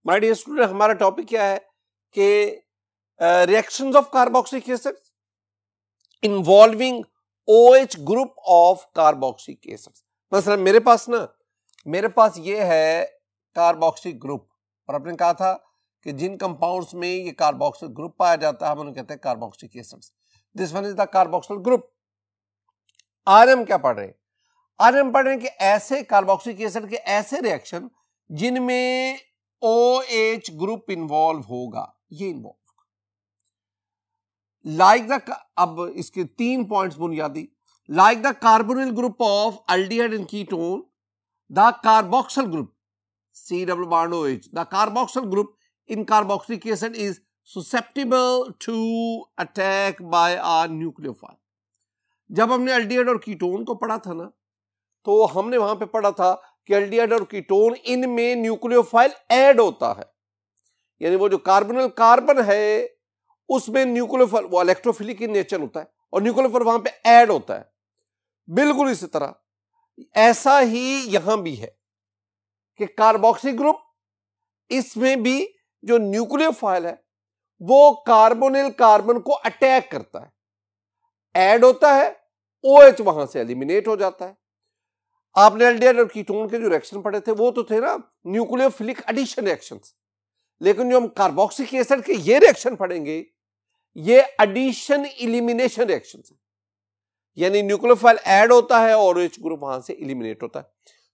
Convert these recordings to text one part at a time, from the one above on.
My dear student, हमारा topic क्या है कि reactions of carboxylic acid involving OH group of carboxylic acid. मसलन मेरे पास ये है कार्बोक्सिलिक ग्रुप, और आपने कहा था कि जिन कंपाउंड्स में ये कार्बोक्सिलिक ग्रुप पाया जाता है हम उन्हें कहते हैं carboxylic acids. This one is the carboxylic group. आज हम क्या पढ़ रहे हैं? आज हम पढ़ रहे हैं कि ऐसे कार्बोक्सिलिक एसिड के ऐसे रिएक्शन जिनमें OH ग्रुप इन्वॉल्व होगा, ये इन्वॉल्व लाइक द, अब इसके 3 पॉइंट्स बुनियादी, like the carbonyl group of aldehyde and ketone, the carboxyl group C double bond OH, the carboxyl group in carboxylic acid is susceptible to attack by a nucleophile। जब हमने aldehyde और ketone को पढ़ा था ना, तो हमने वहां पे पढ़ा था कि अल्डिहाइड और कीटोन इनमें न्यूक्लियोफाइल ऐड होता है, यानी वो जो कार्बोनिल कार्बन है उसमें न्यूक्लियोफाइल, वो इलेक्ट्रोफिलिक इन नेचर होता है और न्यूक्लियोफाइल वहां पे ऐड होता है। बिल्कुल इसी तरह ऐसा ही यहां भी है कि कार्बोक्सिल ग्रुप, इसमें भी जो न्यूक्लियोफाइल है वो कार्बोनिल कार्बन को अटैक करता है, ऐड होता है, OH वहां से एलिमिनेट हो जाता है। आपने अल्डिहाइड और कीटोन के जो रिएक्शन पढ़े थे वो तो थे ना न्यूक्लियोफिलिक एडिशन रिएक्शंस, लेकिन जो हम कार्बोक्सिलिक एसिड के ये रिएक्शन पढ़ेंगे ये एडिशन इलिमिनेशन रिएक्शंस है, यानी न्यूक्लियोफाइल ऐड होता है और OH ग्रुप वहां से एलिमिनेट होता है।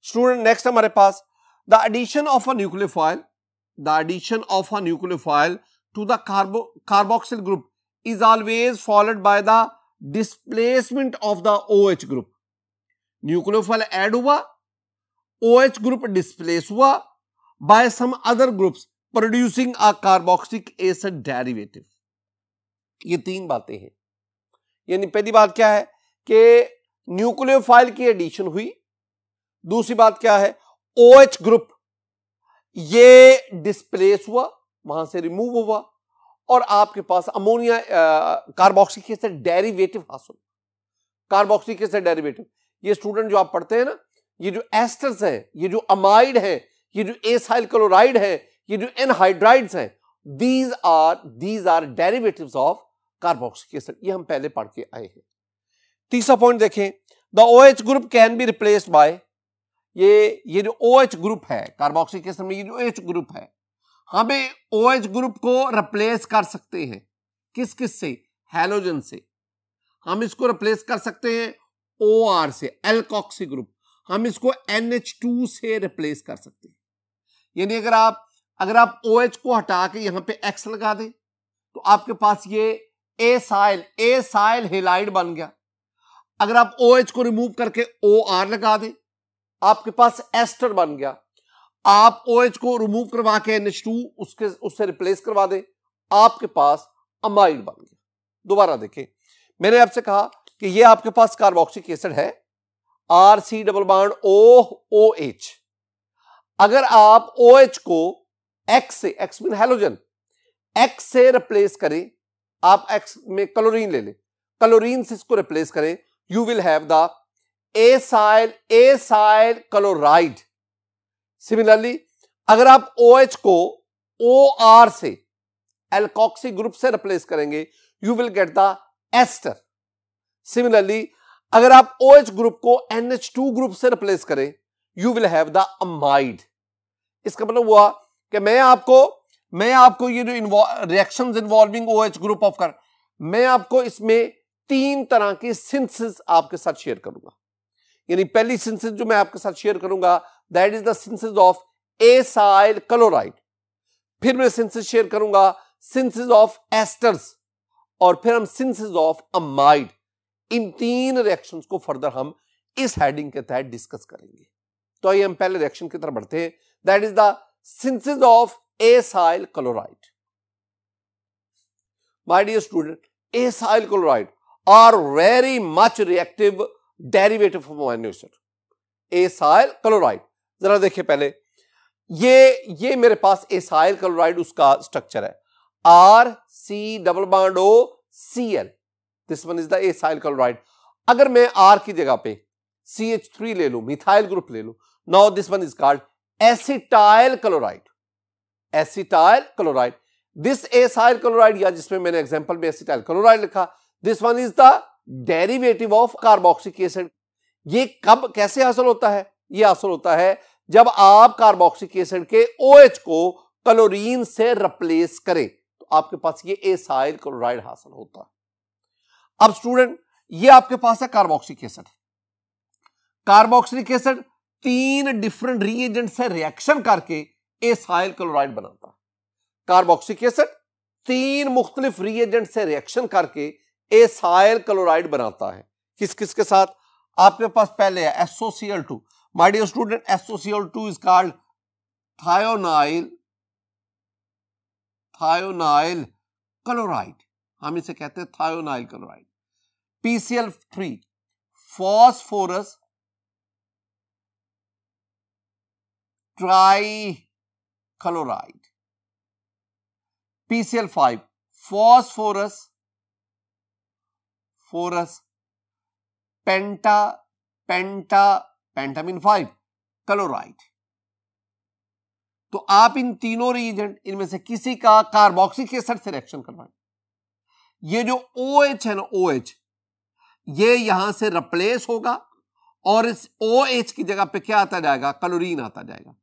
स्टूडेंट, नेक्स्ट हमारे पास the addition of a nucleophile to the carboxyl group is always followed by the displacement of the OH group। Nucleophile add हुआ, OH ग्रुप डिस्प्लेस हुआ by some other groups producing a carboxylic acid derivative। ये 3 बातें हैं, यानी पहली बात क्या है कि न्यूक्लियोफाइल की एडिशन हुई, दूसरी बात क्या है OH ग्रुप ये डिस्प्लेस हुआ, वहां से रिमूव हुआ और आपके पास अमोनिया कार्बोक्सिलिक एसिड डेरिवेटिव हासिल। कार्बोक्सिलिक एसिड डेरिवेटिव ये स्टूडेंट जो आप पढ़ते हैं ना, ये जो एस्टर्स हैं, ये जो अमाइड हैं, ये जो एसाइल क्लोराइड है, ये जो एनहाइड्राइड्स हैं, these are derivatives of carboxylic acid. ये हम पहले पढ़ के आए हैं। तीसरा पॉइंट देखें, the OH group can be replaced by, ये जो OH ग्रुप है कार्बोक्सिलिक एसिड में, ये जो OH ग्रुप है, हमें OH ग्रुप को रिप्लेस कर सकते हैं किस से? हैलोजन से। हम इसको रिप्लेस कर सकते हैं OR से, एल्कोक्सी ग्रुप। हम इसको NH2 से रिप्लेस कर सकते हैं, यानी अगर आप OH को हटा के यहां पे X लगा दें तो आपके पास ये एसाइल हेलाइड बन गया। अगर आप OH को रिमूव करके OR लगा दें आपके पास एस्टर बन गया। आप OH को रिमूव करवा के NH2 उससे रिप्लेस करवा दें, आपके पास अमाइड बन गया। दोबारा देखें, मैंने आपसे कहा कि ये आपके पास कार्बोक्सिलिक एसिड है RC डबल बॉन्ड OH। अगर आप OH को X से, X मीन हैलोजन, X से रिप्लेस करें, आप X में क्लोरीन ले लें, क्लोरीन से इसको रिप्लेस करें, you will have the acyl chloride. Similarly अगर आप OH को OR से, एल्कोक्सी ग्रुप से रिप्लेस करेंगे, you will get the ester. Similarly अगर आप OH ग्रुप को NH2 ग्रुप से रिप्लेस करें, you will have the amide. इसका मतलब हुआ कि मैं आपको ये जो reactions involving OH group of कर, मैं आपको इसमें 3 तरह की सिंथेसिस आपके साथ शेयर करूंगा। यानी पहली सिंथेसिस जो मैं आपके साथ शेयर करूंगा that is the synthesis of acyl chloride, फिर मैं सिंथेसिस शेयर करूंगा सिंथेसिस ऑफ एस्टर्स, और फिर हम synthesis of amide. In 3 reactions को फर्दर हम इस हेडिंग के तहत डिस्कस करेंगे। तो आइए हम पहले रिएक्शन की तरफ बढ़ते हैं, that is the synthesis of acyl chloride. My dear student, acyl chloride are very much reactive derivative of amino acid. Acyl chloride, जरा देखिए पहले, ये मेरे पास एसाइल क्लोराइड उसका स्ट्रक्चर है RC double bond OCl। This one is the acyl chloride. अगर मैं R की जगह पे CH3 ले लूं, मिथाइल ग्रुप ले लूं, now this one is called acetyl chloride. Acetyl chloride. This acyl chloride, या जिसमें मैंने एग्जांपल में एसिटाइल क्लोराइड लिखा, this one is the derivative of carboxylic acid. ये कब कैसे हासिल होता है? ये हासिल होता है जब आप कार्बोक्सिलिक एसिड के OH को क्लोरीन से रिप्लेस करें, तो आपके पास ये एसाइल क्लोराइड हासिल होता है। अब स्टूडेंट, ये आपके पास है carboxylic acid. Carboxylic acid 3 different reagent से रिएक्शन करके एसाइल क्लोराइड बनाता है। कार्बोक्सिलिक एसिड 3 मुख्तलिफ रिएजेंट से रिएक्शन करके एसाइल क्लोराइड बनाता है। किस किस के साथ? आपके पास पहले है SOCl2। My dear student, SOCl2 is called thionyl chloride. हम इसे कहते हैं thionyl chloride. PCl3 phosphorus trichloride. PCl5 phosphorus pentamine 5 chloride. तो आप इन तीनों रिएजेंट इनमें से किसी का कार्बोक्सिलिक एसिड से रिएक्शन करवाएं। ये जो OH है ना, OH, ये यहां से रिप्लेस होगा और इस OH की जगह पे क्या आता जाएगा? क्लोरीन आता जाएगा।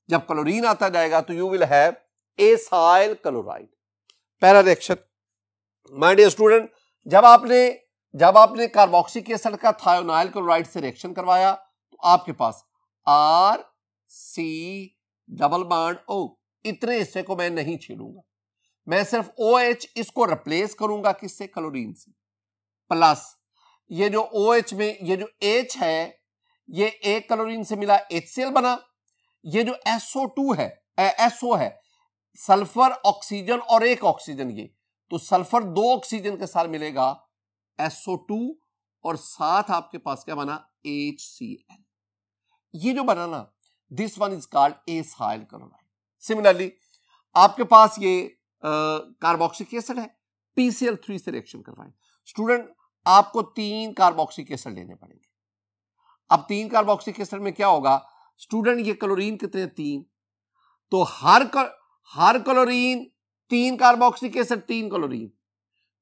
जब क्लोरीन आता जाएगा तो you will have acyl chloride. पहला रिएक्शन माय डियर स्टूडेंट, जब आपने कार्बोक्सिलिक एसिड का थायोनाइल क्लोराइड से रिएक्शन करवाया तो आपके पास RC डबल बॉन्ड O, इतने हिस्से को मैं नहीं छेड़ूंगा, मैं सिर्फ OH इसको रिप्लेस करूंगा किससे? क्लोरीन से। प्लस ये जो OH में ये जो H है, ये एक क्लोरीन से मिला HCl बना। ये जो SO2 है, SO है, सल्फर ऑक्सीजन और एक ऑक्सीजन, ये तो सल्फर 2 ऑक्सीजन के साथ मिलेगा SO2 और साथ आपके पास क्या बना? HCl। ये जो बना ना, this one is called acyl chloride. Similarly आपके पास ये कार्बोक्सिलिक एसिड है, PCl3 से रिएक्शन करवाएं। स्टूडेंट, आपको 3 कार्बोक्सिलिक एसिड लेने पड़ेंगे। अब 3 कार्बोक्सिलिक एसिड में क्या होगा स्टूडेंट? ये क्लोरीन कितने? 3। तो हर क्लोरीन 3 कार्बोक्सिलिक एसिड 3 क्लोरीन,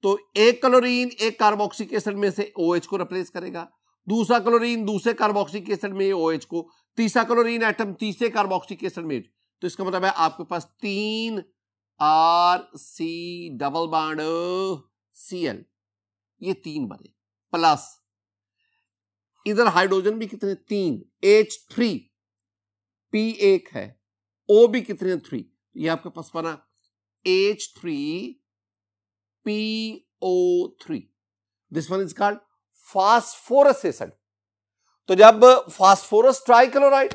तो एक क्लोरीन एक कार्बोक्सिलिक एसिड में से OH को रिप्लेस करेगा, दूसरा क्लोरीन दूसरे कार्बोक्सिलिक एसिड में OH को, तीसरा क्लोरीन एटम तीसरे कार्बोक्सिलिक एसिड में। तो इसका मतलब है आपके पास 3 RC डबल बॉन्ड Cl, ये 3 बने। प्लस इधर हाइड्रोजन भी कितने? 3, H3, P 1 है, O भी कितने? 3। ये आपके पास बना H3PO3। This one is called phosphorus acid. तो जब फास्फोरस ट्राइक्लोराइड,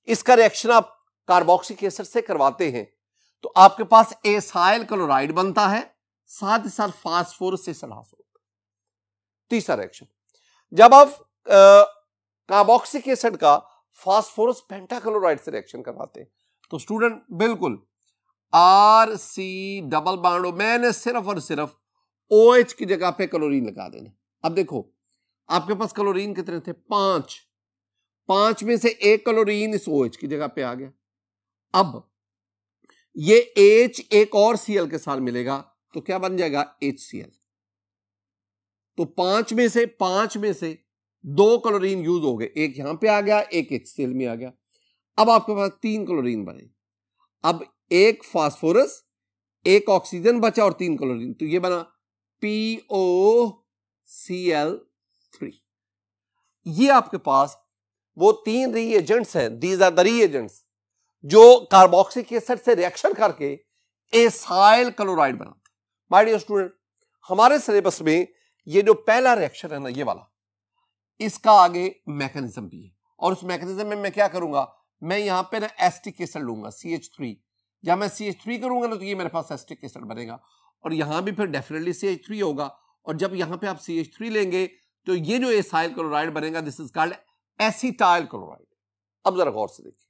इसका रिएक्शन आप कार्बोक्सिलिक एसिड से करवाते हैं तो आपके पास एसाइल क्लोराइड बनता है, साथ ही साथ फास्फोरस एसिड हासिल होता है। तीसरा रिएक्शन, जब आप कार्बोक्सिलिक एसिड का फास्फोरस पेंटाक्लोराइड से रिएक्शन करवाते हैं तो स्टूडेंट बिल्कुल RC डबल बॉन्ड, मैंने सिर्फ और सिर्फ OH की जगह पे क्लोरीन लगा देना। अब देखो आपके पास क्लोरीन कितने थे? 5 में से एक क्लोरीन इस OH की जगह पे आ गया। अब ये H एक और Cl के साथ मिलेगा तो क्या बन जाएगा? HCl। तो 5 में से 2 क्लोरीन यूज हो गए, एक यहां पे आ गया, एक HCl में आ गया। अब आपके पास 3 क्लोरीन बने। अब एक फास्फोरस, एक ऑक्सीजन बचा और 3 क्लोरीन, तो ये बना POCl3। ये आपके पास वो 3 रिएजेंट्स हैं, दीज आर द रिएजेंट्स जो कार्बोक्सिलिक एसिड से रिएक्शन करके एसाइल क्लोराइड बनाते हैं। माय डियर स्टूडेंट, हमारे सिलेबस में ये जो पहला रिएक्शन है ना, ये वाला, इसका आगे मैकेनिज्म भी है और उस मैकेनिज्म में मैं क्या करूंगा? मैं यहां पे ना एसिटिक एसिड लूंगा CH3। जब मैं CH3 करूंगा ना तो ये मेरे पास एसिटिक एसिड बनेगा और यहां भी फिर डेफिनेटली CH3 होगा, और जब यहां पे आप CH3 लेंगे तो ये जो एसाइल क्लोराइड बनेगा, this is called acetyl chloride. अब जरा गौर से देखिए,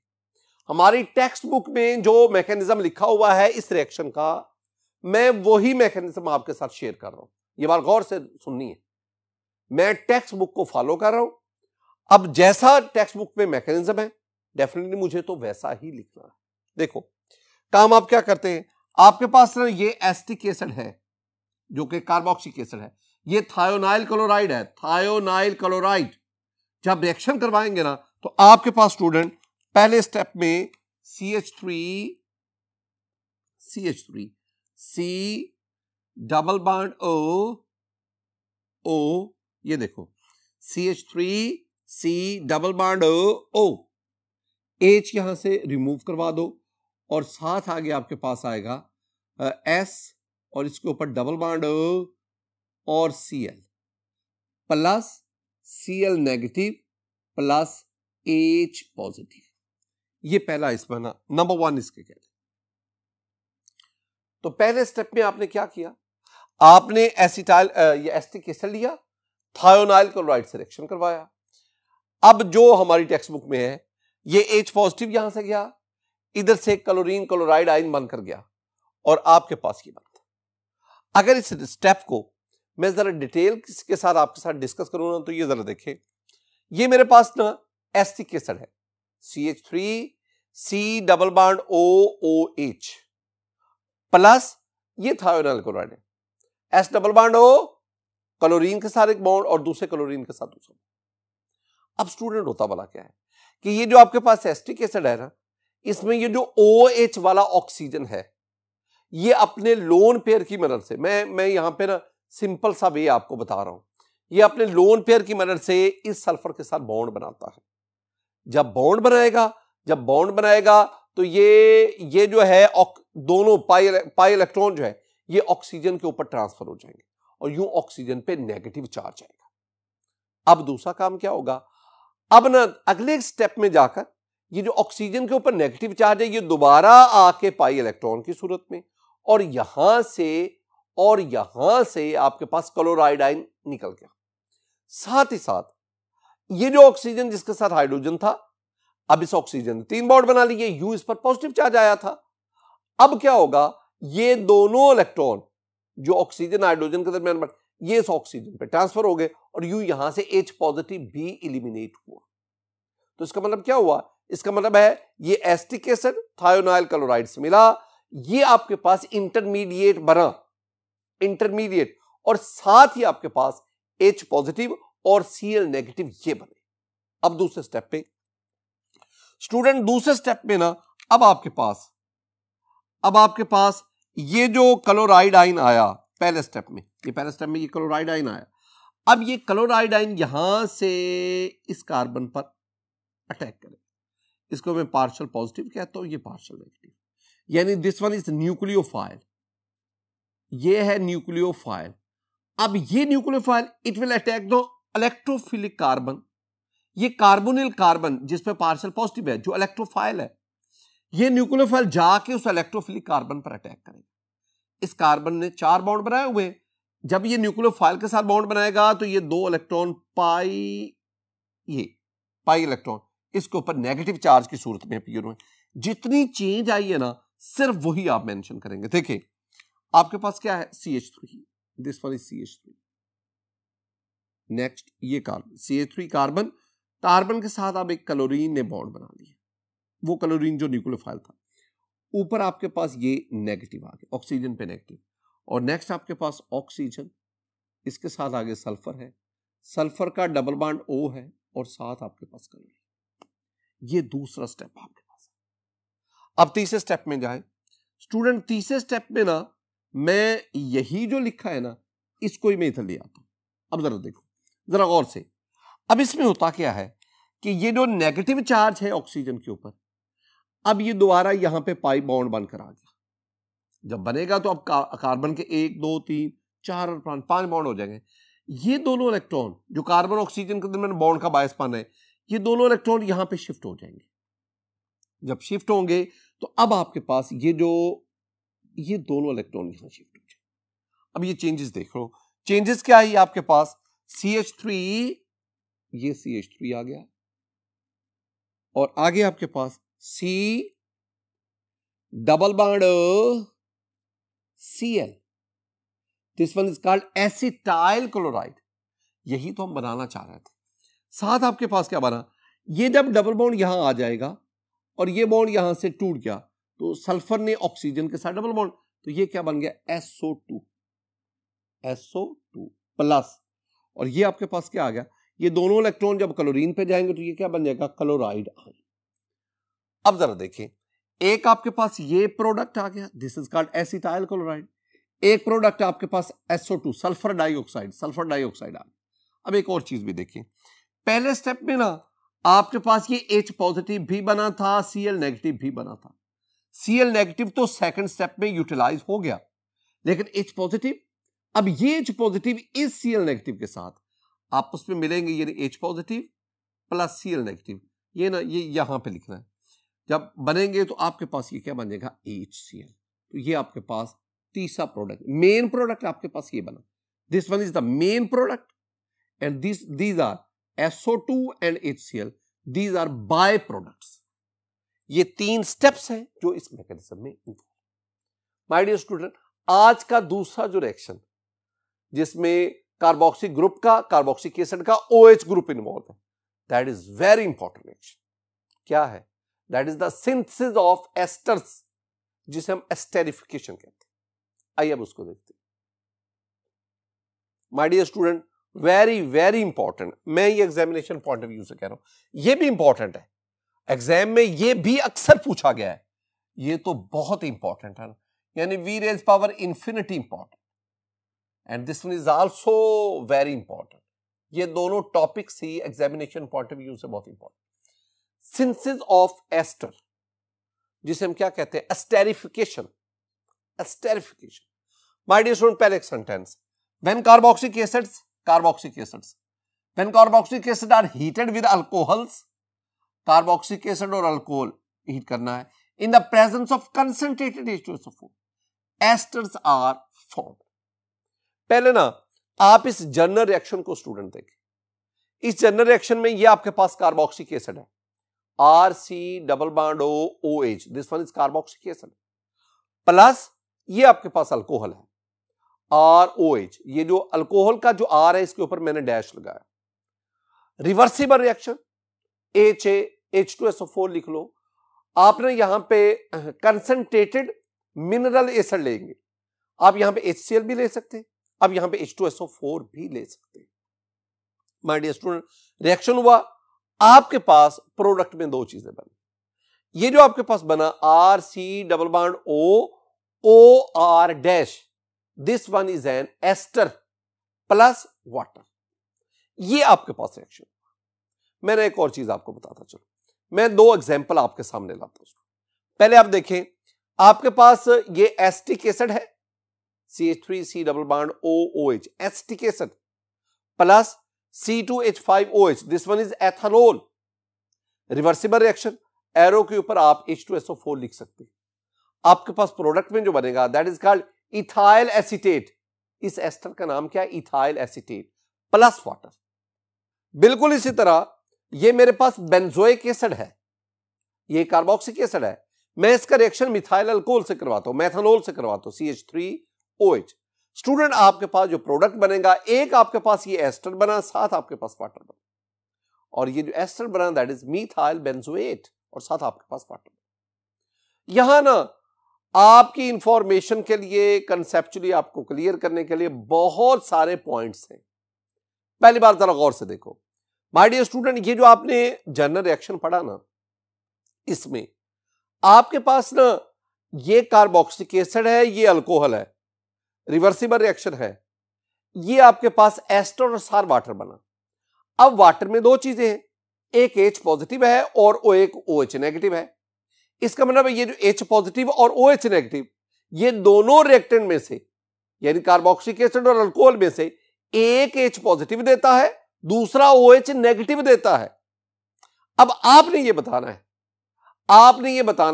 हमारी टेक्स्ट बुक में जो मैकेनिज्म लिखा हुआ है इस रिएक्शन का, मैं वही मैकेनिज्म आपके साथ शेयर कर रहा हूं। ये बात गौर से सुननी है, मैं टेक्स्ट बुक को फॉलो कर रहा हूं। अब जैसा टेक्स्ट बुक में मैकेनिज्म है डेफिनेटली मुझे तो वैसा ही लिखना है। देखो काम आप क्या करते हैं, आपके पास ना ये एसिटिक एसिड है जो कि कार्बोक्सिलिक एसिड है, ये थायोनाइल क्लोराइड है, थायोनाइल क्लोराइड। जब रिएक्शन करवाएंगे ना तो आपके पास स्टूडेंट पहले स्टेप में CH3 C double bond O, ये देखो CH3 C double bond O, H यहां से रिमूव करवा दो और साथ आगे आपके पास आएगा S और इसके ऊपर डबल बॉन्ड और Cl plus Cl negative plus H positive. ये पहला इसमें ना नंबर 1 इसके कहते हैं। तो पहले स्टेप में आपने क्या किया, आपने एसिटाइल ये एसिटिक एसिड लिया, थायोनाइल क्लोराइड से रिएक्शन करवाया। अब जो हमारी टेक्स्ट बुक में है ये H पॉजिटिव यहां से गया, इधर से क्लोरीन क्लोराइड आयन बनकर गया और आपके पास ये बनता। अगर इस स्टेप को मैं जरा डिटेल के साथ आपके साथ डिस्कस करूंगा तो ये जरा देखें, ये मेरे पास ना एसिटिक एसिड है CH3 C double bond OOH plus ये थायोनाइल क्लोराइड है, S double bond O chlorine के साथ एक बॉन्ड और दूसरे क्लोरीन के साथ दूसरा। अब स्टूडेंट होता वाला क्या है कि ये जो आपके पास एसिटिक एसिड है ना, इसमें ये जो OH वाला ऑक्सीजन है ये अपने लोन पेयर की मदद से, मैं यहां पे ना सिंपल सा वे आपको बता रहा हूं, ये अपने लोन पेयर की मदद से इस सल्फर के साथ बॉन्ड बनाता है। जब बॉन्ड बनाएगा तो ये जो है दोनों पाई इलेक्ट्रॉन जो है ये ऑक्सीजन के ऊपर ट्रांसफर हो जाएंगे और यूं ऑक्सीजन पे नेगेटिव चार्ज आएगा। अब दूसरा काम क्या होगा, अब ना अगले स्टेप में जाकर ये जो ऑक्सीजन के ऊपर नेगेटिव चार्ज है ये दोबारा आके पाई इलेक्ट्रॉन की सूरत में और यहां से आपके पास क्लोराइड आयन निकल गया। साथ ही साथ ये जो ऑक्सीजन जिसके साथ हाइड्रोजन था, अब इस ऑक्सीजन ने 3 बॉन्ड बना लिए, यू इस पर पॉजिटिव चार्ज आया था। अब क्या होगा, ये दोनों इलेक्ट्रॉन जो ऑक्सीजन हाइड्रोजन के दरमियान ये इस ऑक्सीजन पे ट्रांसफर हो गए और यू यहां से H पॉजिटिव भी एलिमिनेट हुआ। तो इसका मतलब क्या हुआ, इसका मतलब है ये एसिटिक एसिड थायोनाइल क्लोराइड से मिला, ये आपके पास इंटरमीडिएट बना, इंटरमीडिएट, और साथ ही आपके पास H पॉजिटिव और Cl नेगेटिव ये बने। अब दूसरे स्टेप पे स्टूडेंट, दूसरे स्टेप में ना अब आपके पास ये जो क्लोराइड आयन आया पहले स्टेप में, ये क्लोराइड आयन आया। अब ये क्लोराइड आयन यहां से इस कार्बन पर अटैक करे, इसको मैं पार्शियल पॉजिटिव कहता हूं, ये पार्शियल नेगेटिव, यानी दिस वन इज न्यूक्लियोफाइल, ये है न्यूक्लियोफाइल। अब ये nucleophile it will attack the electrophilic carbon, ये कार्बोनिल कार्बन जिस पे पार्शियल पॉजिटिव है जो इलेक्ट्रोफाइल है, ये न्यूक्लियोफाइल जाके उस इलेक्ट्रोफिलिक कार्बन पर अटैक करेगा। इस कार्बन ने 4 बॉन्ड बनाए हुए, जब ये न्यूक्लियोफाइल के साथ बॉन्ड बनाएगा तो ये 2 इलेक्ट्रॉन पाई इलेक्ट्रॉन इसके ऊपर नेगेटिव चार्ज की सूरत में अपीयर हुए। जितनी चेंज आई है ना सिर्फ वही आप मेंशन करेंगे। देखिए आपके पास क्या है, CH3, this one is CH3। Next ये कार्बन CH3 कार्बन के साथ आप एक क्लोरीन ने बॉन्ड बना लिया, वो क्लोरीन जो न्यूक्लियोफाइल था, ऊपर आपके पास ये नेगेटिव आ गया, ऑक्सीजन पे नेगेटिव, और नेक्स्ट आपके पास ऑक्सीजन, इसके साथ आगे सल्फर है, सल्फर का डबल बॉन्ड O है और साथ आपके पास क्लोरीन। ये दूसरा स्टेप आपके पास है। अब तीसरे स्टेप में जाए स्टूडेंट, तीसरे स्टेप में ना मैं यही जो लिखा है ना इसको ही मैं इधर ले आता हूं। अब जरा देखो जरा गौर से, अब इसमें होता क्या है कि ये जो नेगेटिव चार्ज है ऑक्सीजन के ऊपर, अब ये दोबारा यहां पे पाई बॉन्ड बनकर आ गया। जब बनेगा तो अब कार्बन के 1 2 3 4 और 5 बॉन्ड हो जाएंगे। ये दोनों इलेक्ट्रॉन जो कार्बन ऑक्सीजन के दरमियान बॉन्ड का बायस बना है, ये दोनों इलेक्ट्रॉन यहां पे शिफ्ट हो जाएंगे। जब शिफ्ट होंगे तो अब आपके पास ये दोनों इलेक्ट्रॉन यहां शिफ्ट हो जाएंगे। अब ये चेंजेस देख लो, चेंजेस क्या है आपके पास, CH3, ये CH3 आ गया और आगे आपके पास C double bond Cl, this one is called acetyl chloride. यही तो हम बनाना चाह रहे थे। साथ आपके पास क्या बना, ये जब डबल बॉन्ड यहां आ जाएगा और ये बॉन्ड यहां से टूट गया तो सल्फर ने ऑक्सीजन के साथ डबल बॉन्ड, तो ये क्या बन गया SO2 प्लस, और ये आपके पास क्या आ गया, ये दोनों इलेक्ट्रॉन जब क्लोरीन पे जाएंगे तो ये क्या बन जाएगा, क्लोराइड आयन। अब जरा देखिए, एक आपके पास ये प्रोडक्ट आ गया, this is called acetyl chloride, एक प्रोडक्ट आपके पास SO2 सल्फर डाइऑक्साइड आ गया। अब एक और चीज भी देखिए, पहले स्टेप में ना आपके पास ये H पॉजिटिव भी बना था, Cl नेगेटिव भी बना था। Cl नेगेटिव तो सेकंड स्टेप में यूटिलाइज हो गया, लेकिन H पॉजिटिव, अब ये H पॉजिटिव इस Cl नेगेटिव के साथ आपस में मिलेंगे, यानी H positive plus Cl negative, ये ना ये यहां पे लिखना है, जब बनेंगे तो आपके पास ये क्या बन जाएगा, HCl। तो ये आपके पास तीसरा प्रोडक्ट, मेन प्रोडक्ट आपके पास ये बना, this one is the main product and these are SO2 and HCl, these are by products. ये तीन स्टेप्स हैं जो इस मैकेनिज्म में इन्वॉल्व। माय डियर स्टूडेंट, आज का दूसरा जो रिएक्शन जिसमें कार्बोक्सिल ग्रुप का, कार्बोक्सिलिक एसिड का OH ग्रुप इन्वॉल्व है, that is very important reaction. क्या है? That is the synthesis of esters, जिसे हम एस्टेरिफिकेशन कहते हैं। आइए अब उसको देखते हैं। My dear student, very very important, मैं ये एग्जामिनेशन पॉइंट ऑफ व्यू से कह रहा हूं, ये भी इंपॉर्टेंट है, एग्जाम में ये भी अक्सर पूछा गया है, ये तो बहुत इंपॉर्टेंट है, यानी V raised power infinity important and this one is also very important. ये दोनों topics he examination point of view से बहुत इंपॉर्टेंट। सिंथेसिस ऑफ एस्टर, जिसे हम क्या कहते हैं, एस्टेरिफिकेशन। माय डियर स्टूडेंट, पहले एक sentence, when carboxylic acids when carboxylic acid are heated with alcohols, carboxylic acid और अल्कोहल हीट करना है, in the presence of concentrated H2SO4, esters are formed. पहले ना आप इस जनरल रिएक्शन को स्टूडेंट देखें। इस जनरल रिएक्शन में ये आपके पास कार्बोक्सिलिक एसिड है, RC≡OH, this one is carboxylic acid, plus ये आपके पास अल्कोहल है ROH, ये जो अल्कोहल का जो R है इसके ऊपर मैंने डैश लगाया। रिवर्सिबल रिएक्शन, H2SO4 लिख लो, आपने यहां पे कंसंट्रेटेड मिनरल एसिड लेंगे, आप यहां पे HCl भी ले सकते हैं, अब यहां पे H2SO4 भी ले सकते हैं। माय डियर स्टूडेंट, रिएक्शन हुआ, आपके पास प्रोडक्ट में दो चीजें बनी, ये जो आपके पास बना RC≡OR', this one is an ester plus water, ये आपके पास रिएक्शन। मैंने एक और चीज आपको बताता चलो, मैं दो एग्जांपल आपके सामने लाता हूं। पहले आप देखें, आपके पास ये एसिटिक एसिड है, CH3C≡OOH, acetic acid plus C2H5OH, this one is ethanol. Reversible reaction, arrow के ऊपर आप H2SO4 लिख सकते हैं, आपके पास प्रोडक्ट में जो बनेगा that is called ethyl acetate. इस एस्टर का नाम क्या है? Ethyl acetate plus water. बिल्कुल इसी तरह ये मेरे पास बेंजोइक एसिड है, ये कार्बोक्सिलिक एसिड है, मैं इसका रिएक्शन मिथाइल अल्कोहल से करवाता हूं, मेथनॉल से करवाता हूं, CH3OH। स्टूडेंट, आपके पास जो प्रोडक्ट बनेगा, एक आपके पास ये एस्टर बना, साथ आपके पास वाटर बना, और ये जो एस्टर बना दैट इज मिथाइल बेंजोएट, और साथ आपके पास वाटर। यहां ना आपकी इंफॉर्मेशन के लिए, कंसेप्चुअली आपको क्लियर करने के लिए बहुत सारे पॉइंट्स हैं। पहली बार जरा गौर से देखो माय डियर स्टूडेंट, ये जो आपने जनरल रिएक्शन पढ़ा ना, इसमें आपके पास ना ये कार्बोक्सिलिक एसिड है, ये अल्कोहल है, रिवर्सिबल रिएक्शन है, ये आपके पास एस्टर और सार वाटर बना। अब वाटर में दो चीजें हैं, एक H पॉजिटिव है और एक OH नेगेटिव है। इसका मतलब है ये जो H पॉजिटिव और OH नेगेटिव, ये दोनों रिएक्टेंट में से, यानी कार्बोक्सिलिक एसिड और अल्कोहल में से एक H पॉजिटिव देता है, दूसरा OH नेगेटिव देता है। अब आपने ये बताना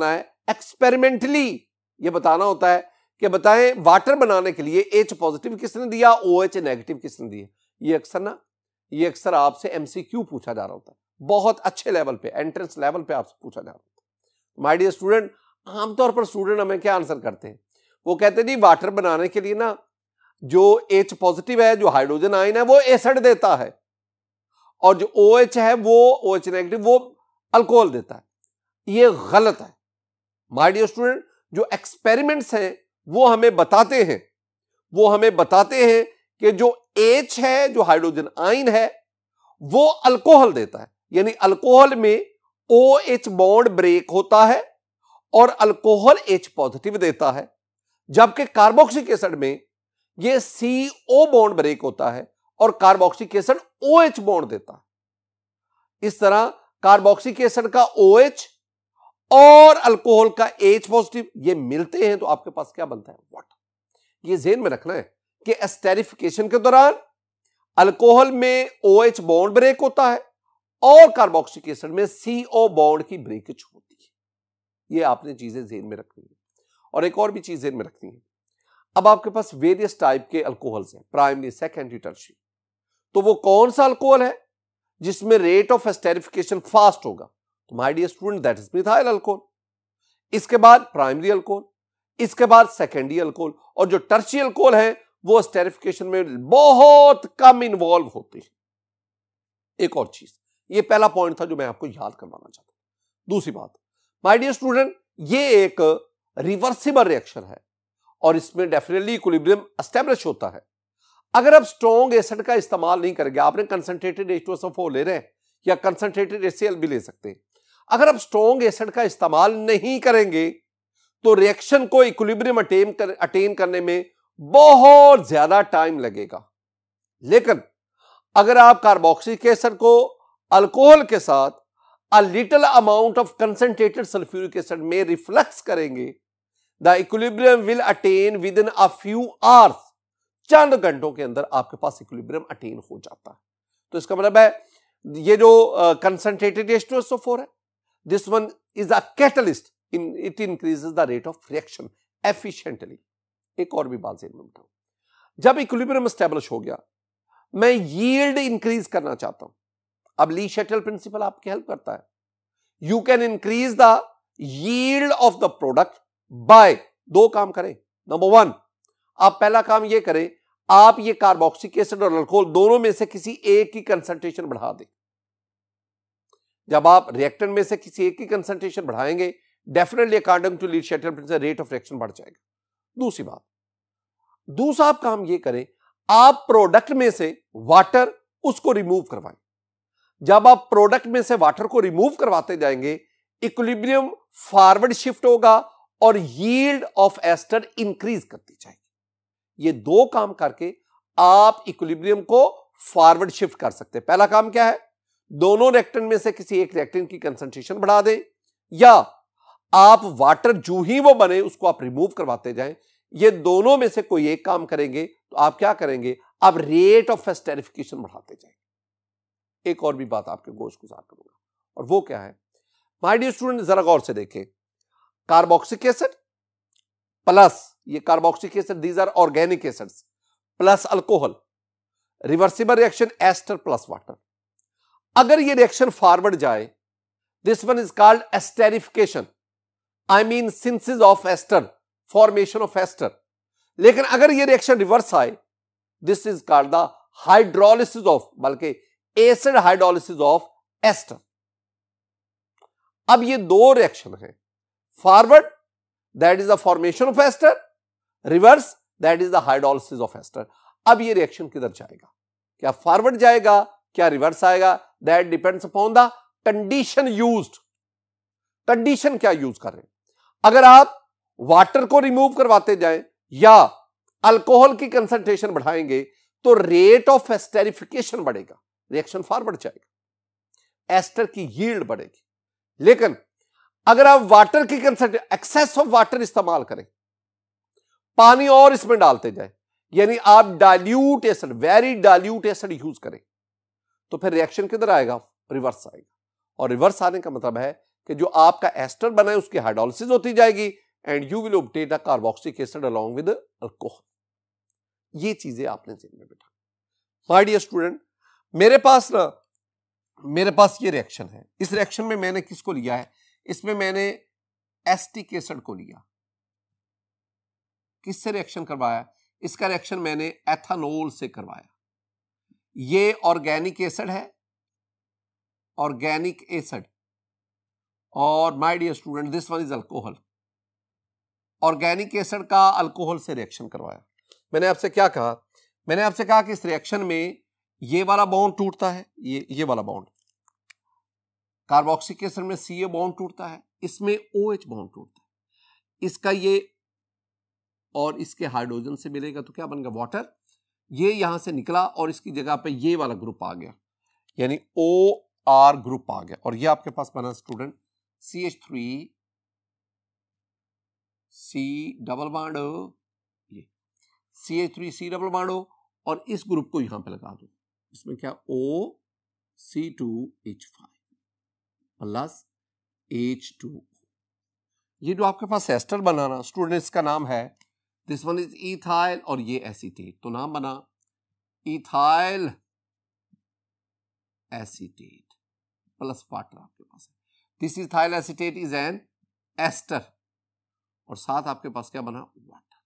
है एक्सपेरिमेंटली, ये बताना होता है कि बताएं वाटर बनाने के लिए H पॉजिटिव किसने दिया, OH नेगेटिव किसने दिया। ये अक्सर आपसे MCQ पूछा जा रहा होता है, बहुत अच्छे लेवल पे, एंट्रेंस लेवल पे आपसे पूछा जा रहा होता है। माय डियर स्टूडेंट, आमतौर पर स्टूडेंट हमें क्या आंसर करते हैं, वो कहते हैं जी वाटर बनाने के लिए ना जो H पॉजिटिव है, जो हाइड्रोजन आयन है, वो एसिड देता है, और जो OH है वो OH नेगेटिव वो अल्कोहल देता है। ये गलत है, माय डियर स्टूडेंट, जो एक्सपेरिमेंट्स हैं वो हमें बताते हैं कि जो H है, जो हाइड्रोजन आयन है, वो अल्कोहल देता है, यानी अल्कोहल में OH बॉन्ड ब्रेक होता है और अल्कोहल H पॉजिटिव देता है, जबकि कार्बोक्सिलिक एसिड में ये CO बॉन्ड ब्रेक होता है और कार्बोक्सिलिक एसिड OH बॉन्ड देता है। इस तरह कार्बोक्सिलिक एसिड का OH और अल्कोहल का H पॉजिटिव ये मिलते हैं तो आपके पास क्या बनता है? वाटर। ये ध्यान में रखना है कि एस्टेरिफिकेशन के दौरान अल्कोहल में OH बॉन्ड ब्रेक होता है और कार्बोक्सिलिक एसिड में CO बॉन्ड की ब्रेकेज होती है। ये आपने चीजें ध्यान में रखनी है। और एक और भी चीज ध्यान में रखनी है, अब आपके पास वेरियस टाइप के अल्कोहल्स हैं, प्राइमरी, सेकेंडरी, टर्शियरी। तो वो कौन सा अल्कोहल है जिसमें रेट ऑफ एस्टेरिफिकेशन फास्ट होगा? तो my dear student, that is methyl alcohol. इसके बाद प्राइमरी अल्कोहल, इसके बाद सेकेंडरी अल्कोहल, और जो टर्शियरी अल्कोहल है वो एस्टेरिफिकेशन में बहुत कम इन्वॉल्व होते हैं। एक और चीज, ये पहला पॉइंट था जो मैं आपको याद करवाना चाहता हूं। दूसरी बात, माय डियर स्टूडेंट, ये एक रिवर्सिबल रिएक्शन है और इसमें डेफिनेटली इक्विलिब्रियम एस्टेब्लिश होता है। अगर आप स्ट्रॉन्ग एसिड का इस्तेमाल नहीं करेंगे, आपने कंसंट्रेटेड H2SO4 ले रहे हैं या कंसंट्रेटेड HCl भी ले सकते हैं, अगर आप स्ट्रॉन्ग एसिड का इस्तेमाल नहीं करेंगे तो रिएक्शन को इक्विलिब्रियम अटेन करने में बहुत ज्यादा टाइम लगेगा। लेकिन अगर आप कार्बोक्सिलिक एसिड को अल्कोहल के साथ a little amount of concentrated sulphuric acid में रिफ्लेक्स करेंगे, the equilibrium will attain within a few hours. चंद घंटों के अंदर आपके पास इक्विलिब्रियम अटेन हो जाता है। तो इसका मतलब है ये जो कंसंट्रेटेड H2SO4 है, this one is a catalyst, it increases the rate of reaction efficiently. एक और भी बात ध्यान में बताऊं, जब इक्विलिब्रियम एस्टेब्लिश हो गया, मैं यील्ड इंक्रीज करना चाहता हूं। अब ली शटल प्रिंसिपल आपकी हेल्प करता है। You can increase the yield of the product by, दो काम करें। नंबर वन, आप पहला काम ये करें, आप ये कार्बोक्सिलिक एसिड और अल्कोहल दोनों में से किसी एक की कंसंट्रेशन बढ़ा दें। जब आप रिएक्टेंट में से किसी एक की कंसंट्रेशन बढ़ाएंगे, definitely according to Le Chatelier principle rate of reaction बढ़ जाएगा। दूसरी बात, दूसरा आप काम ये करें, आप प्रोडक्ट में से वाटर उसको रिमूव करवाएं। जब आप प्रोडक्ट में से वाटर को रिमूव करवाते जाएंगे, इक्विलिब्रियम फॉरवर्ड शिफ्ट होगा और यील्ड ऑफ एस्टर इंक्रीज करती जाएगी। ये दो काम करके आप इक्विलिब्रियम को फॉरवर्ड शिफ्ट कर सकते हैं। पहला काम क्या है, दोनों रिएक्टेंट में से किसी एक रिएक्टेंट की कंसंट्रेशन बढ़ा दें, या आप वाटर जो ही वो बने उसको आप रिमूव करवाते जाएं। ये दोनों में से कोई एक काम करेंगे तो आप क्या करेंगे, आप रेट ऑफ एस्टेरिफिकेशन बढ़ाते जाएंगे। एक और भी बात आपके गोश गुजार करूंगा, और वो क्या है, माय डियर स्टूडेंट, जरा गौर से देखें। कार्बोक्सिलिक एसिड प्लस ये carboxylic acid, these are organic acids, plus alcohol, reversible reaction ester plus water. अगर ये रिएक्शन फॉरवर्ड जाए, this one is called esterification, I mean synthesis of ester, formation of ester. लेकिन अगर ये reaction reverse आए, this is called the hydrolysis of, बल्कि acid hydrolysis of ester. अब ये दो रिएक्शन है, forward that is the formation of ester, reverse that is the hydrolysis of ester. अब ये रिएक्शन किधर जाएगा, क्या फॉरवर्ड जाएगा, क्या रिवर्स आएगा, that depends upon the condition used. Condition क्या यूज कर रहे हैं, अगर आप वाटर को रिमूव करवाते जाएं या अल्कोहल की कंसंट्रेशन बढ़ाएंगे तो रेट ऑफ एस्टेरिफिकेशन बढ़ेगा, रिएक्शन फॉरवर्ड जाएगा, एस्टर की यील्ड बढ़ेगी। लेकिन अगर आप वाटर की कंसंट्रेशन, एक्सेस ऑफ वाटर इस्तेमाल करें, पानी और इसमें डालते जाए, यानी आप dilute acid, very dilute acid use करें, तो फिर रिएक्शन किधर आएगा, रिवर्स आएगा। और रिवर्स आने का मतलब है कि जो आपका एस्टर बना है उसकी हाइड्रोलिसिस होती जाएगी and you will obtain a carboxylic acid along with alcohol. ये चीजें आपने ध्यान में बिठा। माय डियर स्टूडेंट, मेरे पास ये रिएक्शन है। इस रिएक्शन में मैंने किसको लिया है, इसमें मैंने एसिटिक एसिड को लिया। किससे रिएक्शन करवाया, इसका रिएक्शन मैंने एथेनॉल से करवाया। ये ऑर्गेनिक एसिड है, ऑर्गेनिक एसिड, और my dear student this one is alcohol. Organic acid का अल्कोहल से रिएक्शन करवाया। मैंने आपसे क्या कहा? मैंने आपसे कहा कि इस रिएक्शन में ये वाला बॉन्ड टूटता है, ये वाला बॉन्ड, कार्बोक्सिलिक एसिड में CH बॉन्ड टूटता है, इसमें OH बॉन्ड टूटता है, इसका ये और इसके हाइड्रोजन से मिलेगा तो क्या बन गया? वाटर। ये यहां से निकला और इसकी जगह पे ये वाला ग्रुप आ गया, यानी OR ग्रुप आ गया, और ये आपके पास बना student CH3 C double bond, ये CH3 C डबल बॉन्ड हो, और इस ग्रुप को यहां पे लगा दो, इसमें क्या OC2H5 प्लस H2। ये जो आपके पास एस्टर बनाना स्टूडेंट, इसका नाम है, दिस वन इज इथाइल और ये एसीटेट, तो नाम बना इथाइल एसीटेट प्लस वाटर आपके पास है। This ethyl acetate is an ester, और साथ आपके पास क्या बना? वाटर।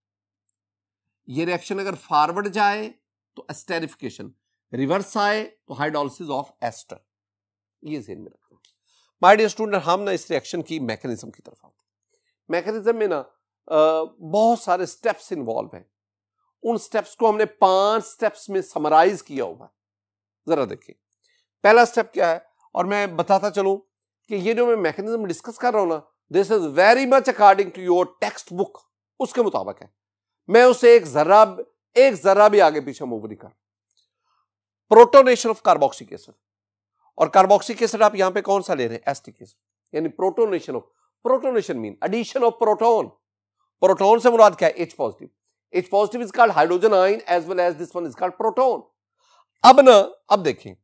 ये रिएक्शन अगर फॉरवर्ड जाए तो एस्टेरिफिकेशन, रिवर्स आए तो हाइड्रोलिसिस ऑफ एस्टर। ये ध्यान में रखना। माय डियर स्टूडेंट, हम ना इस रिएक्शन की मैकेनिज्म की तरफ आते हैं। मैकेनिज्म में ना बहुत सारे स्टेप्स इन्वॉल्व हैं। उन स्टेप्स को हमने 5 स्टेप्स में समराइज किया हुआ है। जरा देखिए पहला स्टेप क्या है, और मैं बताता चलूं कि ये जो मैं मैकेनिज्म डिस्कस कर रहा हूं ना, this is very much according to your textbook, उसके मुताबिक है। मैं उसे एक जरा भी आगे पीछे मूव नहीं कर। प्रोटोनेशन ऑफ कार्बोक्सिलिक एसिड, और कार्बोक्सिलिक एसिड आप यहां पे कौन सा ले रहे हैं? एसिटिक एसिड, यानी protonation of, protonation mean addition of proton. Proton से मुराद क्या है? H positive. H positive is called hydrogen ion as well as this one is called proton. अब देखें,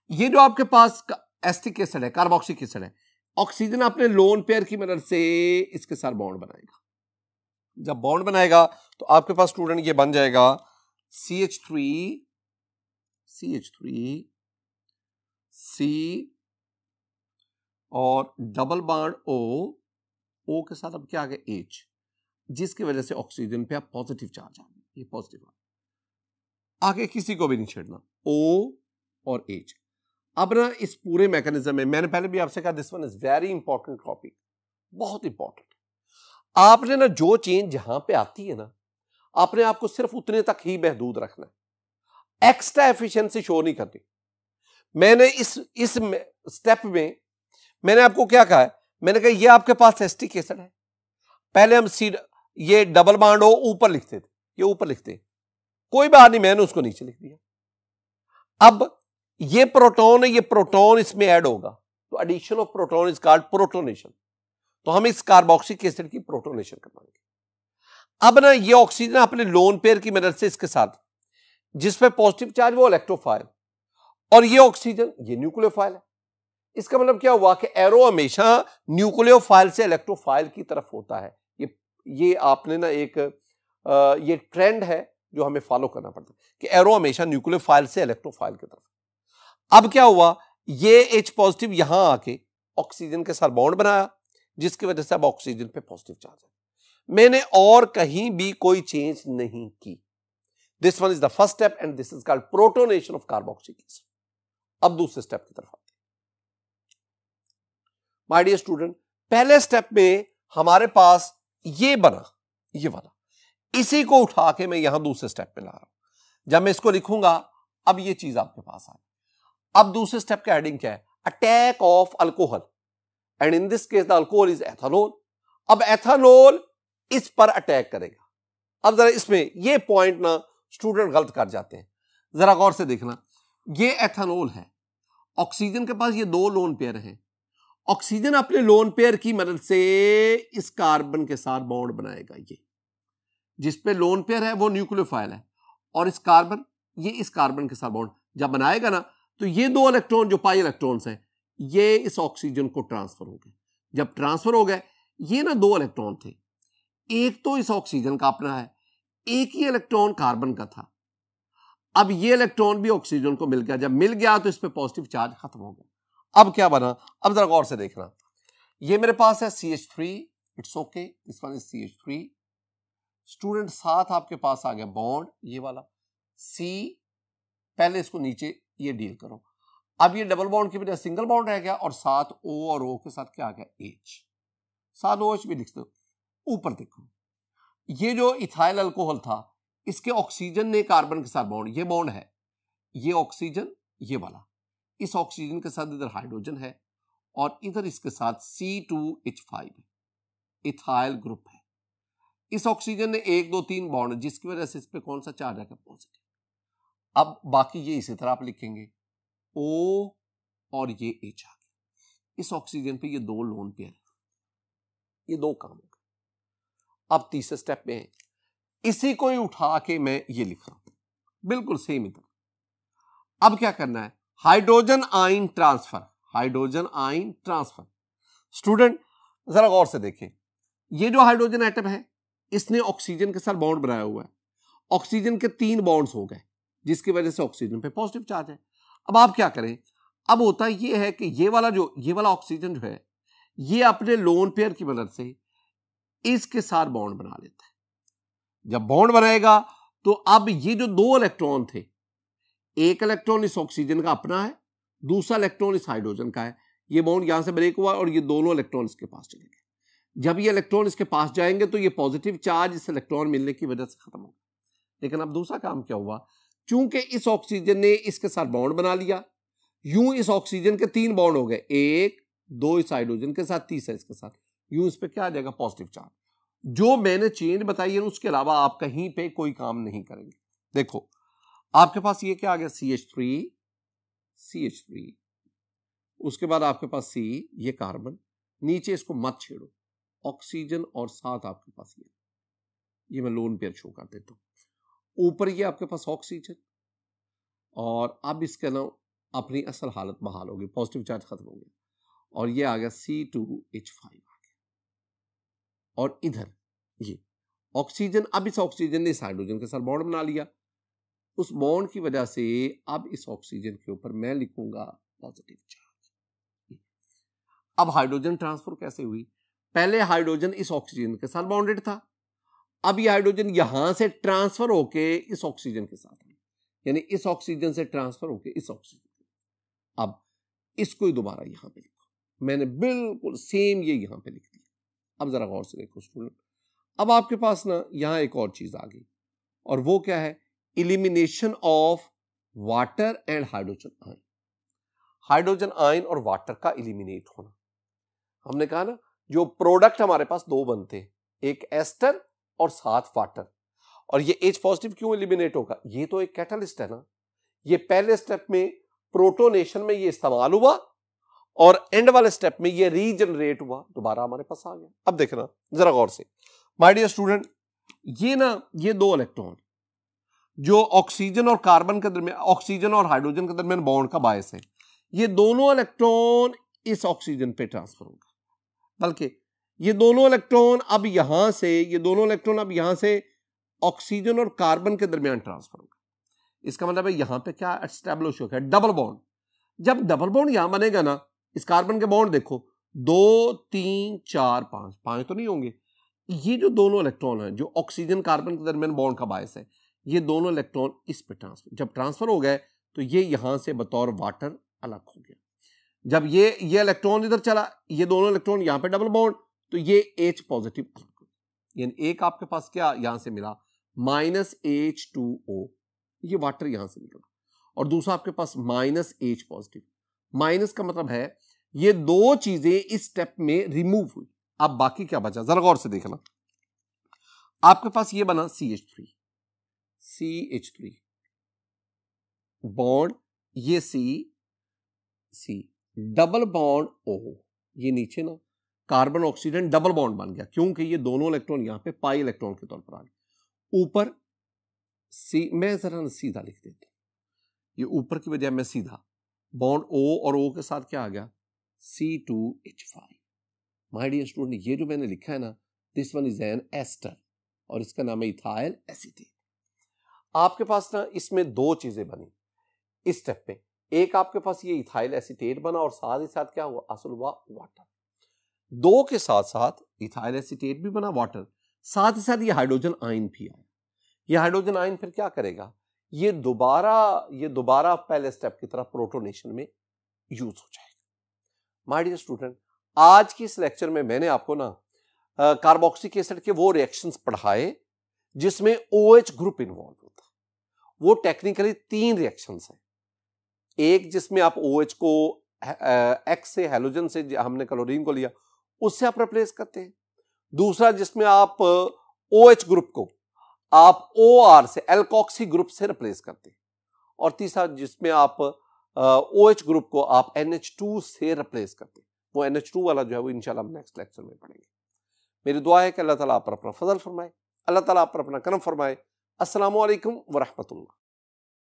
ये जो आपके पास एसिटिक एसिड है, कार्बोक्सिलिक एसिड है, ऑक्सीजन अपने लोन पेयर की मदद से इसके साथ बॉन्ड बनाएगा। जब बॉन्ड बनाएगा तो आपके पास स्टूडेंट ये बन जाएगा CH3 C और डबल बॉन्ड O के साथ अब क्या आ गया? H, जिसकी वजह से ऑक्सीजन पे आप पॉजिटिव चार्ज आ गया, ये पॉजिटिव आगे किसी को भी नहीं छेड़ना, O और H। अब ना इस पूरे मैकेनिज्म में मैंने पहले भी आपसे कहा this one is very important topic, बहुत इंपॉर्टेंट। आपने ना जो चेंज जहां पे आती है ना, आपने आपको सिर्फ उतने तक ही महदूद रखना है, एक्स्ट्रा एफिशिएंसी शो नहीं करनी। मैंने इस स्टेप में मैंने आपको क्या कहा है? मैंने कहा ये आपके पास एसिटिक एसिड है, पहले हम ये डबल बॉन्ड हो ऊपर लिखते थे, ये ऊपर लिखते, कोई बात नहीं, मैंने उसको नीचे लिख दिया। अब ये प्रोटॉन है, ये प्रोटॉन इसमें ऐड होगा, तो addition of proton is called protonation. तो हम इस कार्बोक्सिलिक एसिड की प्रोटोनेशन करवाएंगे। अब ना ये ऑक्सीजन अपने लोन पेयर की मदद से इसके साथ, जिसपे पॉजिटिव चार्ज वो इलेक्ट्रोफाइल, और ये ऑक्सीजन ये न्यूक्लियोफाइल है। इसका मतलब क्या हुआ कि एरो हमेशा न्यूक्लियोफाइल से इलेक्ट्रोफाइल की तरफ होता है। ये आपने ना एक ये ट्रेंड है जो हमें फॉलो करना पड़ता है कि एरो हमेशा न्यूक्लियोफाइल से इलेक्ट्रोफाइल की तरफ। अब क्या हुआ, ये H पॉजिटिव यहां आके ऑक्सीजन के साथ बॉन्ड बनाया, जिसकी वजह से अब ऑक्सीजन पे पॉजिटिव चार्ज है। मैंने और कहीं भी कोई चेंज नहीं की। This one is the first step and this is called protonation of carboxylic acid. अब दूसरे स्टेप की तरफ आते हैं। माय डियर स्टूडेंट, पहले स्टेप में हमारे पास ये बना, ये वाला, इसी को उठा के मैं यहां दूसरे स्टेप पे ला रहा हूं। जब मैं इसको लिखूंगा अब ये चीज आपके पास आ गई। अब दूसरे स्टेप का हेडिंग क्या है? Attack of alcohol, and in this case the alcohol is ethanol. अब एथेनॉल इस पर अटैक करेगा। अब जरा इसमें ये पॉइंट ना स्टूडेंट गलत कर जाते हैं, जरा गौर से देखना। ये एथेनॉल है, ऑक्सीजन के पास ये 2 लोन पेयर हैं। ऑक्सीजन अपने लोन पेयर की मदद से इस कार्बन के साथ बॉन्ड बनाएगा। ये जिस पे लोन पेयर है वो न्यूक्लियोफाइल है, और इस कार्बन, ये इस कार्बन के साथ बॉन्ड जब बनाएगा ना, तो ये 2 इलेक्ट्रॉन जो पाई इलेक्ट्रॉन्स हैं, ये इस ऑक्सीजन को ट्रांसफर हो गए। जब ट्रांसफर हो गए, ये ना 2 इलेक्ट्रॉन थे, एक तो इस ऑक्सीजन का अपना है, एक ही इलेक्ट्रॉन कार्बन का था। अब ये इलेक्ट्रॉन भी ऑक्सीजन को मिल गया, जब मिल गया तो इस पे पॉजिटिव चार्ज खत्म हो गया। अब क्या बना? अब जरा गौर से देखना, ये मेरे पास है CH3, it's okay, this one is CH3। Student साथ आपके पास आ गया बॉन्ड, ये वाला C, पहले इसको नीचे ये डील करो। अब ये डबल बॉन्ड की वजह सिंगल बॉन्ड रह गया, और साथ O और O के साथ क्या आ गया? H। साथ OH भी लिख दो। ऊपर देखो, ये जो इथाइल अल्कोहल था, इसके ऑक्सीजन ने कार्बन के साथ बॉन्ड, ये बॉन्ड है, ये ऑक्सीजन, ये वाला, इस ऑक्सीजन के साथ इधर हाइड्रोजन है और इधर इसके साथ C2H5 है, इथाइल ग्रुप है। इस ऑक्सीजन ने 1 2 3 बॉन्ड, जिसकी वजह से इस पे कौन सा चार्ज आएगा? पॉजिटिव। अब बाकी ये इसी तरह आप लिखेंगे, O और ये H आ गया। इस ऑक्सीजन पे ये 2 लोन पेयर, ये 2 काम हो गए। अब तीसरे स्टेप में है, इसी को ही उठा के मैं ये लिख रहा हूं, बिल्कुल सेम इधर। अब क्या करना है? Hydrogen ion transfer, hydrogen ion transfer. Student जरा गौर से देखें, ये जो हाइड्रोजन एटम है, इसने ऑक्सीजन के साथ बॉन्ड बनाया हुआ है, ऑक्सीजन के 3 बॉन्ड्स हो गए, जिसकी वजह से ऑक्सीजन पे पॉजिटिव चार्ज है। अब आप क्या करें? अब होता ये है कि ये वाला ऑक्सीजन जो है, ये अपने लोन पेयर की मदद से इसके साथ बॉन्ड बना लेता है। जब बॉन्ड बनाएगा तो अब ये जो 2 इलेक्ट्रॉन थे, एक इलेक्ट्रॉन इस ऑक्सीजन का अपना है, दूसरा इलेक्ट्रॉन इस हाइड्रोजन का है, ये बॉन्ड यहां से ब्रेक हुआ और ये दोनों इलेक्ट्रॉन इसके पास चले गए। जब ये इलेक्ट्रॉन इसके पास जाएंगे तो ये पॉजिटिव चार्ज इस इलेक्ट्रॉन मिलने की वजह से खत्म होगा। लेकिन अब दूसरा काम क्या हुआ? चूंकि इस ऑक्सीजन ने इसके साथ बॉन्ड बना लिया, यूं इस ऑक्सीजन के 3 बॉन्ड हो गए, 1 2 इस हाइड्रोजन के साथ, तीसरा इसके साथ, यूं इस पे क्या आ जाएगा? Positive charge. जो मैंने चेंज बताई है उसके अलावा आप कहीं पे कोई काम नहीं करेंगे। देखो आपके पास ये क्या आ गया? CH3, उसके बाद आपके पास C, ये कार्बन, नीचे इसको मत छेड़ो, ऑक्सीजन और साथ आपके पास ये मैं लोन पेयर शो कर देता हूं। ऊपर ये आपके पास ऑक्सीजन, और अब इसके ना अपनी असल हालत बहाल होगी, पॉजिटिव चार्ज खत्म हो गया, और ये आ गया C2H5 आ गया। और इधर ये ऑक्सीजन, अब इस ऑक्सीजन ने इस हाइड्रोजन के साथ बॉन्ड बना लिया, उस बॉन्ड की वजह से अब इस ऑक्सीजन के ऊपर मैं लिखूंगा पॉजिटिव चार्ज। अब हाइड्रोजन ट्रांसफर कैसे हुई? पहले हाइड्रोजन इस ऑक्सीजन के साथ बॉन्डेड था, अब ये हाइड्रोजन यहां से ट्रांसफर होके इस ऑक्सीजन के साथ है, यानी इस ऑक्सीजन से ट्रांसफर होके इस ऑक्सीजन। अब इसको ही दोबारा यहां पे लिखो, मैंने बिल्कुल सेम ये यहां पे लिख दिया। अब जरा गौर से देखो स्टूडेंट, अब आपके पास ना यहां एक और चीज आ गई, और वो क्या है? Elimination of water and hydrogen ion. Hydrogen ion और वाटर का इलिमिनेट होना। हमने कहा ना, जो प्रोडक्ट हमारे पास 2 बनते हैं, एक एस्टर और साथ वाटर, और ये H पॉजिटिव क्यों इलिमिनेट होगा? ये तो एक कैटलिस्ट है ना, ये पहले स्टेप में प्रोटोनेशन में ये इस्तेमाल हुआ और एंड वाले स्टेप में ये रीजनरेट हुआ, दोबारा हमारे पास आ गया। अब देखना जरा गौर से माय डियर स्टूडेंट, ये ना ये 2 इलेक्ट्रॉन जो ऑक्सीजन और कार्बन के दरमियान, ऑक्सीजन और हाइड्रोजन के दरमियान बॉन्ड का बायस है, ये दोनों इलेक्ट्रॉन इस ऑक्सीजन पे ट्रांसफर होगा, बल्कि ये दोनों इलेक्ट्रॉन अब यहां से ऑक्सीजन और कार्बन के दरमियान ट्रांसफर होगा। इसका मतलब है यहां पे क्या एस्टैब्लिश हो गया? Double bond. जब डबल बॉन्ड यहां बनेगा ना, इस कार्बन के बॉन्ड देखो 2 3 4 5 तो नहीं होंगे, ये जो दोनों इलेक्ट्रॉन हैं जो ऑक्सीजन कार्बन के दरमियान बॉन्ड का बायस है, ये दोनों इलेक्ट्रॉन इस पे ट्रांसफर, जब ट्रांसफर हो गए तो ये यहां से बतौर वाटर अलग हो गया। जब ये इलेक्ट्रॉन इधर चला, ये दोनों इलेक्ट्रॉन यहां पे डबल बॉन्ड, तो ये H पॉजिटिव अलग हो गया, यानी एक आपके पास क्या यहां से मिला? -H2O, ये वाटर यहां से निकला, और दूसरा आपके पास -H पॉजिटिव। माइनस का मतलब है ये 2 चीजें इस स्टेप में रिमूव हुई। अब बाकी क्या बचा? जरा गौर से देखना, आपके पास ये बना CH3 बॉन्ड, ये C डबल बॉन्ड O, ये नीचे ना कार्बन ऑक्सीजन डबल बॉन्ड बन गया, क्योंकि ये दोनों इलेक्ट्रॉन यहां पे पाई इलेक्ट्रॉन के तौर पर आ गए। ऊपर C, मैं जरा सीधा लिख देता हूं, ये ऊपर की बजाय मैं सीधा बॉन्ड O और O के साथ क्या आ गया? C2H5। माय डियर स्टूडेंट, ये जो मैंने लिखा है ना, this one is an ester और इसका नाम है इथाइल एसीटेट। आपके पास ना इसमें 2 चीजें बनी इस स्टेप पे, एक आपके पास ये इथाइल एसीटेट बना और साथ ही साथ क्या हुआ? असल हुआ वाटर। 2 के साथ साथ इथाइल एसीटेट भी बना, वाटर, साथ ही साथ ये हाइड्रोजन आयन भी आया। ये हाइड्रोजन आयन फिर क्या करेगा? ये दोबारा पहले स्टेप की तरह प्रोटोनेशन में यूज हो जाएगा। माय डियर स्टूडेंट, आज की इस लेक्चर में मैंने आपको ना कार्बोक्सिलिक एसिड के वो रिएक्शंस पढ़ाए जिसमें OH ग्रुप इन्वॉल्व होता है। वो टेक्निकली 3 रिएक्शंस हैं। एक जिसमें आप OH को X से हैलोजन से, हमने क्लोरीन को लिया, उससे आप रिप्लेस करते हैं। दूसरा जिसमें आप OH ग्रुप को आप OR से, एल्कोक्सी ग्रुप से रिप्लेस करते हैं। और तीसरा जिसमें आप OH ग्रुप को आप NH2 से रिप्लेस करते हैं। वो NH2 वाला जो है वो इंशाल्लाह हम नेक्स्ट लेक्चर में पढ़ेंगे। मेरी दुआ है कि अल्लाह ताला आप पर अपना फजल फरमाए, अल्लाह ताला आप पर अपना करम फरमाए। अस्सलामु अलैकुम व रहमतुल्लाह।